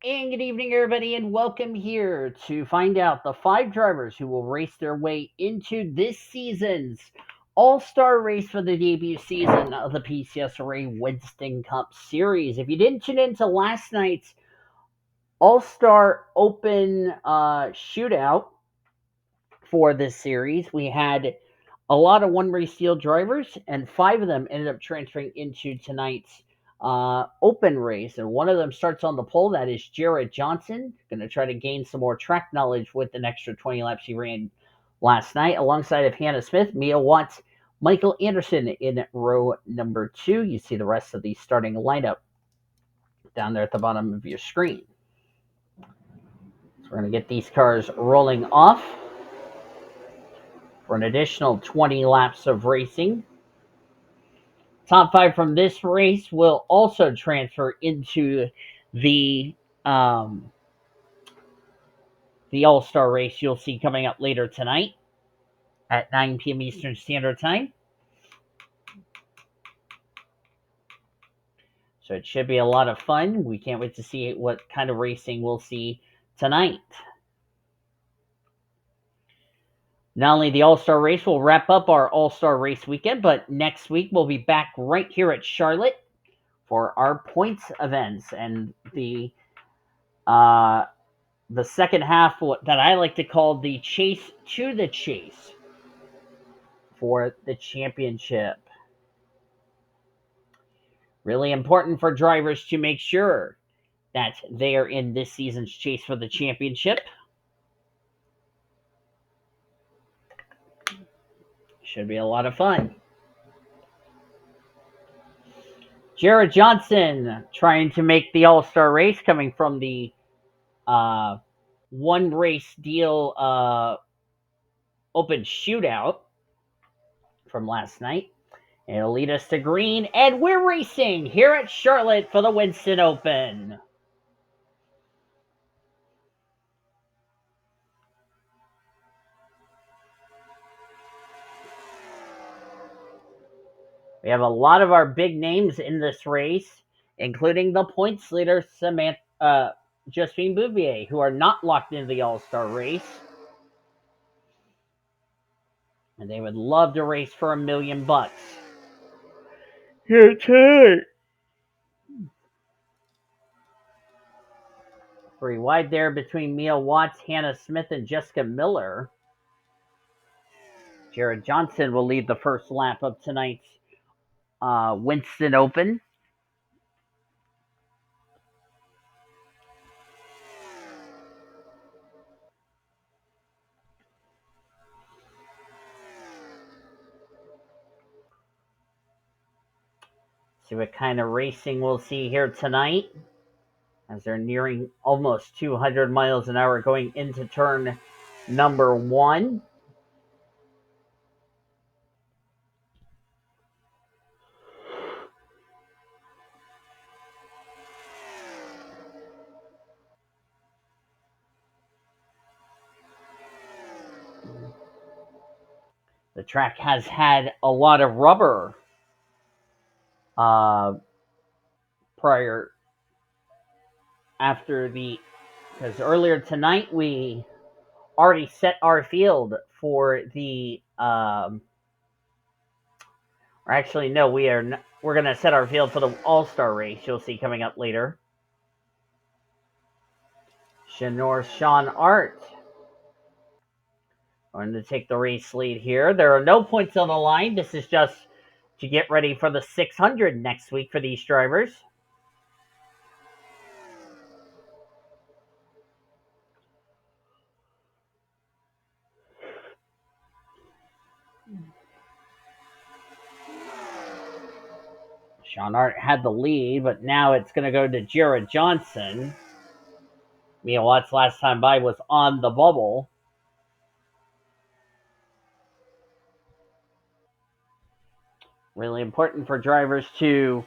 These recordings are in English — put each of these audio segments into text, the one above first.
And good evening, everybody, and welcome here to find out the five drivers who will race their way into this season's All Star race for the debut season of the PCSRA Winston Cup Series. If you didn't tune into last night's All Star Open shootout for this series, we had a lot of one race deal drivers, and five of them ended up transferring into tonight's open race. And one of them starts on the pole. That is Jared Johnson, going to try to gain some more track knowledge with an extra 20 laps he ran last night, alongside of Hannah Smith, Mia Watts, Michael Anderson in row number two. You see the rest of the starting lineup down there at the bottom of your screen. So we're going to get these cars rolling off for an additional 20 laps of racing. Top five from this race will also transfer into the um, the All Star race you'll see coming up later tonight at 9 p.m. Eastern Standard Time. So it should be a lot of fun. We can't wait to see what kind of racing we'll see tonight. Not only the All Star race will wrap up our All Star race weekend, but next week we'll be back right here at Charlotte for our points events and uh, the second half, that I like to call the chase to the chase for the championship. Really important for drivers to make sure that they are in this season's chase for the championship. Should be a lot of fun. Jared Johnson trying to make the All Star race, coming from the uh, one race deal open shootout from last night. It'll lead us to green, and we're racing here at Charlotte for the Winston Open. We have a lot of our big names in this race, including the points leader, Samantha, Josephine Bouvier, who are not locked into the All Star race. And they would love to race for $1,000,000. Here too. Three wide there between Mia Watts, Hannah Smith, and Jessica Miller. Jared Johnson will lead the first lap of tonight's Winston Open. See what kind of racing we'll see here tonight as they're nearing almost 200 miles an hour going into turn number one. The track has had a lot of rubber uh, prior after the because earlier tonight we already set our field for the or actually no, we're going to set our field for the All-Star race you'll see coming up later. Shanor Sean Art going to take the race lead here. There are no points on the line. This is just to get ready for the 600 next week for these drivers. Sean Art had the lead, but now it's going to go to Jared Johnson. Mia Watts last time by was on the bubble. Really important for drivers to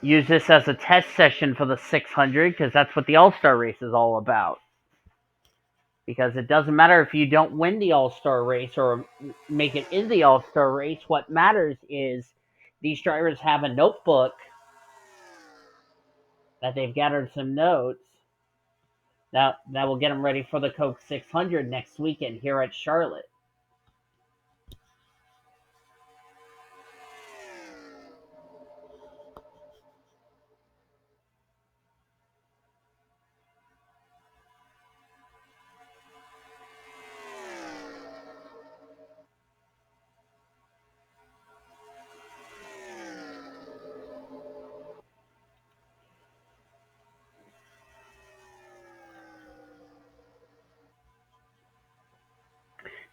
use this as a test session for the 600 because that's what the All-Star race is all about. Because it doesn't matter if you don't win the All-Star race or make it in the All-Star race. What matters is these drivers have a notebook that they've gathered some notes That will get them ready for the Coke 600 next weekend here at Charlotte.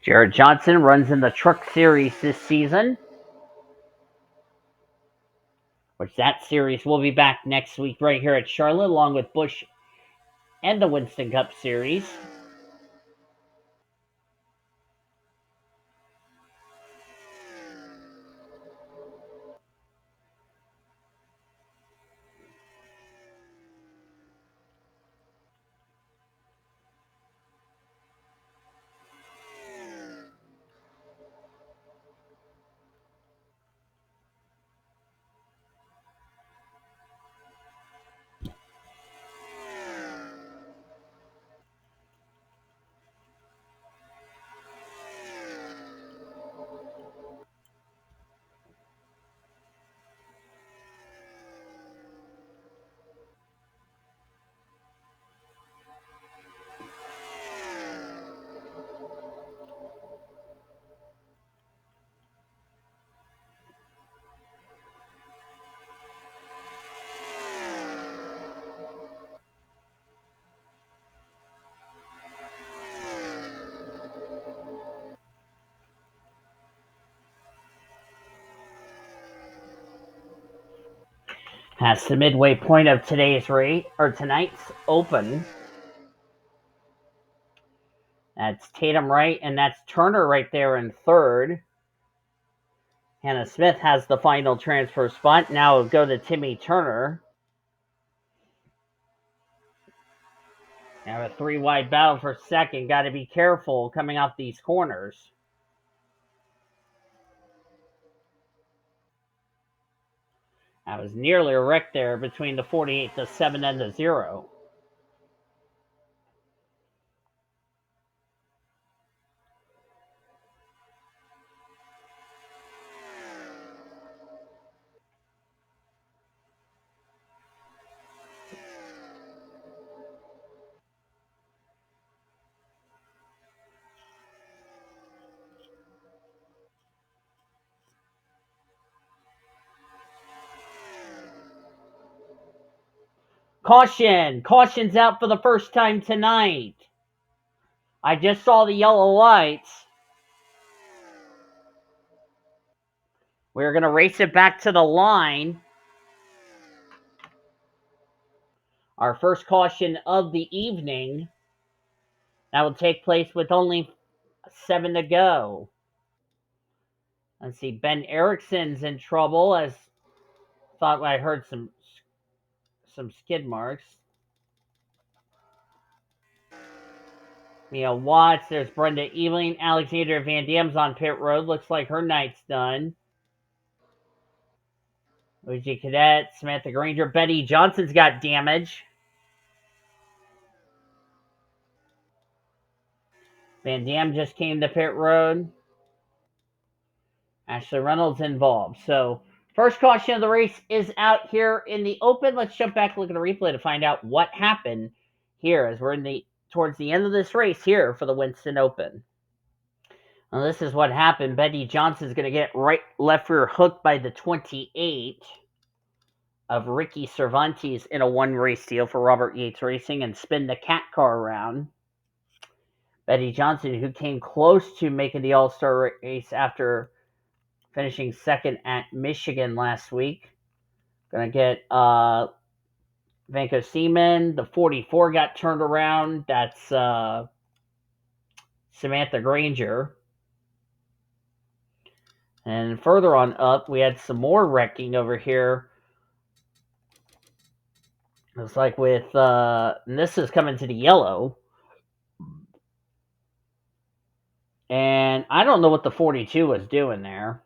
Jared Johnson runs in the Truck Series this season, which that series will be back next week right here at Charlotte, along with Busch and the Winston Cup Series. Past the midway point of today's race or tonight's Open. That's Tatum right, and that's Turner right there in third. Hannah Smith has the final transfer spot. Now go to Timmy Turner. Now a three wide battle for second. Got to be careful coming off these corners. That was nearly a wreck there between the 48, the 7, and the 0. Caution! Caution's out for the first time tonight. I just saw the yellow lights. We're going to race it back to the line. Our first caution of the evening. That will take place with only 7 to go. Let's see. Ben Erickson's in trouble, as thought I heard some skid marks. Mia Watts. There's Brenda Eveling. Alexandra Van Dam's on pit road. Looks like her night's done. Luigi Cadet. Samantha Grainger. Betty Johnson's got damage. Van Dam just came to pit road. Ashley Reynolds involved. So, first caution of the race is out here in the Open. Let's jump back and look at a replay to find out what happened here as we're towards the end of this race here for the Winston Open. Now, this is what happened. Betty Johnson's going to get left rear hooked by the 28 of Ricky Cervantes in a one race deal for Robert Yates Racing and spin the cat car around. Betty Johnson, who came close to making the All-Star race after finishing second at Michigan last week. Going to get Vanko Seaman. The 44 got turned around. That's Samantha Grainger. And further on up, we had some more wrecking over here. Looks like with, and this is coming to the yellow. And I don't know what the 42 was doing there.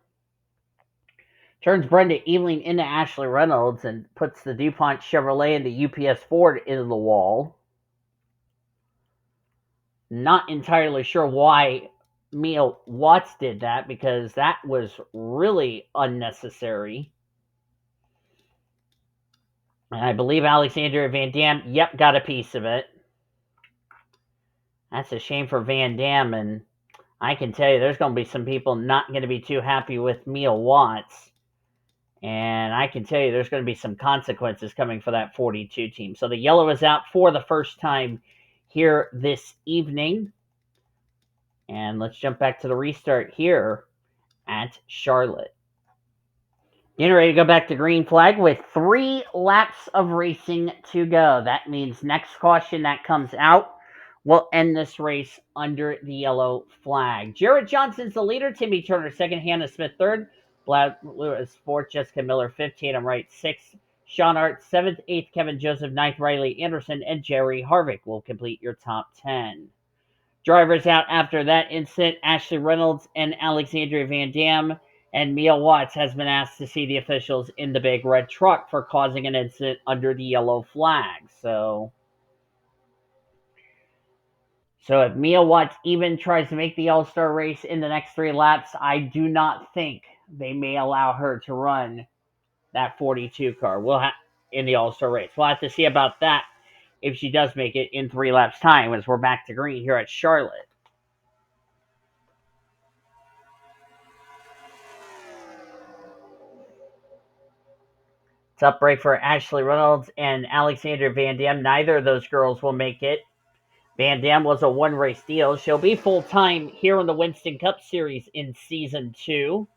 Turns Brenda Eveling into Ashley Reynolds and puts the DuPont Chevrolet and the UPS Ford into the wall. Not entirely sure why Mia Watts did that because that was really unnecessary. And I believe Alexandria Van Dam, yep, got a piece of it. That's a shame for Van Dam, and I can tell you there's going to be some people not going to be too happy with Mia Watts. And I can tell you there's going to be some consequences coming for that 42 team. So the yellow is out for the first time here this evening. And let's jump back to the restart here at Charlotte. Getting ready to go back to green flag with 3 laps of racing to go. That means next caution that comes out will end this race under the yellow flag. Jared Johnson's the leader. Timmy Turner second. Hannah Smith third. Brad Lewis fourth. Jessica Miller 15. I'm right sixth. Sean Art seventh. Eighth. Kevin Joseph ninth. Riley Anderson and Jerry Harvick will complete your top 10. Drivers out after that incident, Ashley Reynolds and Alexandria Van Dam, and Mia Watts has been asked to see the officials in the big red truck for causing an incident under the yellow flag. So if Mia Watts even tries to make the All-Star race in the next 3 laps, I do not think they may allow her to run that 42 car. In the All-Star race. We'll have to see about that if she does make it in 3 laps time as we're back to green here at Charlotte. Tough break for Ashley Reynolds and Alexandra Van Dam. Neither of those girls will make it. Van Dam was a one-race deal. She'll be full-time here in the Winston Cup Series in Season 2.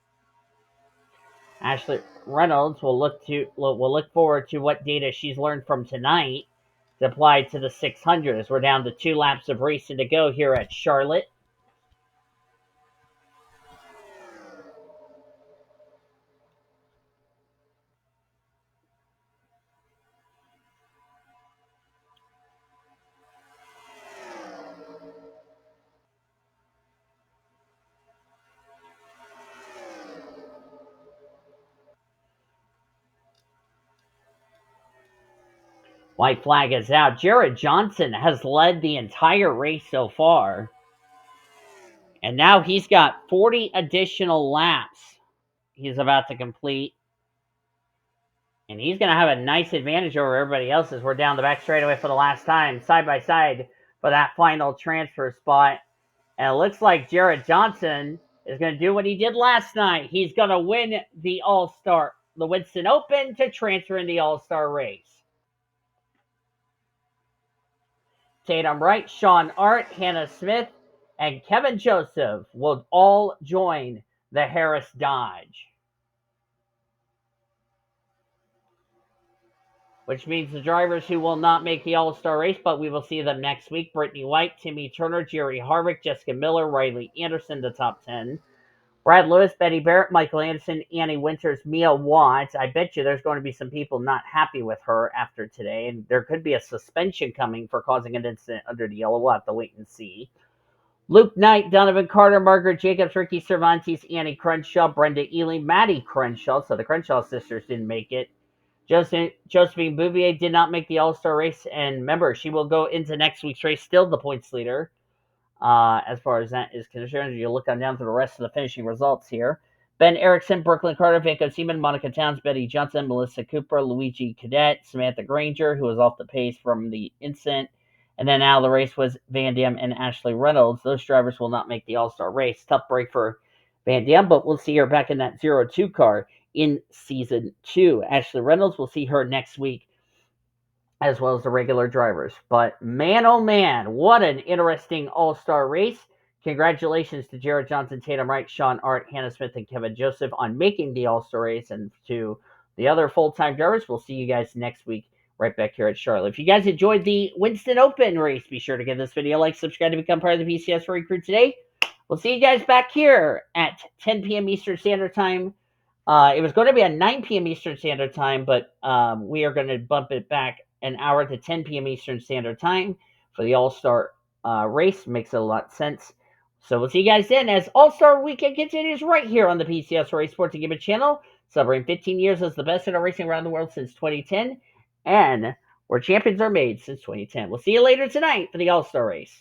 Ashley Reynolds will look forward to what data she's learned from tonight to apply to the 600 as we're down to 2 laps of racing to go here at Charlotte. White flag is out. Jared Johnson has led the entire race so far. And now he's got 40 additional laps he's about to complete. And he's going to have a nice advantage over everybody else as we're down the back straightaway for the last time, side by side for that final transfer spot. And it looks like Jared Johnson is going to do what he did last night. He's going to win the Winston Open to transfer in the All-Star race. Tatum Wright, Sean Art, Hannah Smith, and Kevin Joseph will all join the Harris Dodge. Which means the drivers who will not make the All-Star race, but we will see them next week: Brittany White, Timmy Turner, Jerry Harvick, Jessica Miller, Riley Anderson, the top 10. Brad Lewis, Betty Barrett, Michael Anderson, Annie Winters, Mia Watts. I bet you there's going to be some people not happy with her after today, and there could be a suspension coming for causing an incident under the yellow. We'll have to wait and see. Luke Knight, Donovan Carter, Margaret Jacobs, Ricky Cervantes, Annie Crenshaw, Brenda Ely, Maddie Crenshaw. So the Crenshaw sisters didn't make it. Josephine Bouvier did not make the All-Star race, and remember, she will go into next week's race still the points leader. As far as that is concerned, you look on down to the rest of the finishing results here. Ben Erickson, Brooklyn Carter, Vanco Seaman, Monica Towns, Betty Johnson, Melissa Cooper, Luigi Cadet, Samantha Grainger, who was off the pace from the incident. And then out of the race was Van Dam and Ashley Reynolds. Those drivers will not make the All-Star race. Tough break for Van Dam, but we'll see her back in that 0-2 car in Season 2. Ashley Reynolds, we'll see her next week, as well as the regular drivers. But man, oh man, what an interesting All-Star race. Congratulations to Jared Johnson, Tatum Wright, Sean Art, Hannah Smith, and Kevin Joseph on making the All-Star race. And to the other full-time drivers, we'll see you guys next week right back here at Charlotte. If you guys enjoyed the Winston Open race, be sure to give this video a like, subscribe to become part of the PCSRA crew today. We'll see you guys back here at 10 p.m. Eastern Standard Time. It was going to be at 9 p.m. Eastern Standard Time, but we are going to bump it back an hour to 10 p.m. Eastern Standard Time for the All-Star race. Makes a lot of sense. So we'll see you guys then as All-Star Weekend continues right here on the PCSRA Sports and Gaming channel, celebrating 15 years as the best in our racing around the world since 2010, and where champions are made since 2010. We'll see you later tonight for the All-Star race.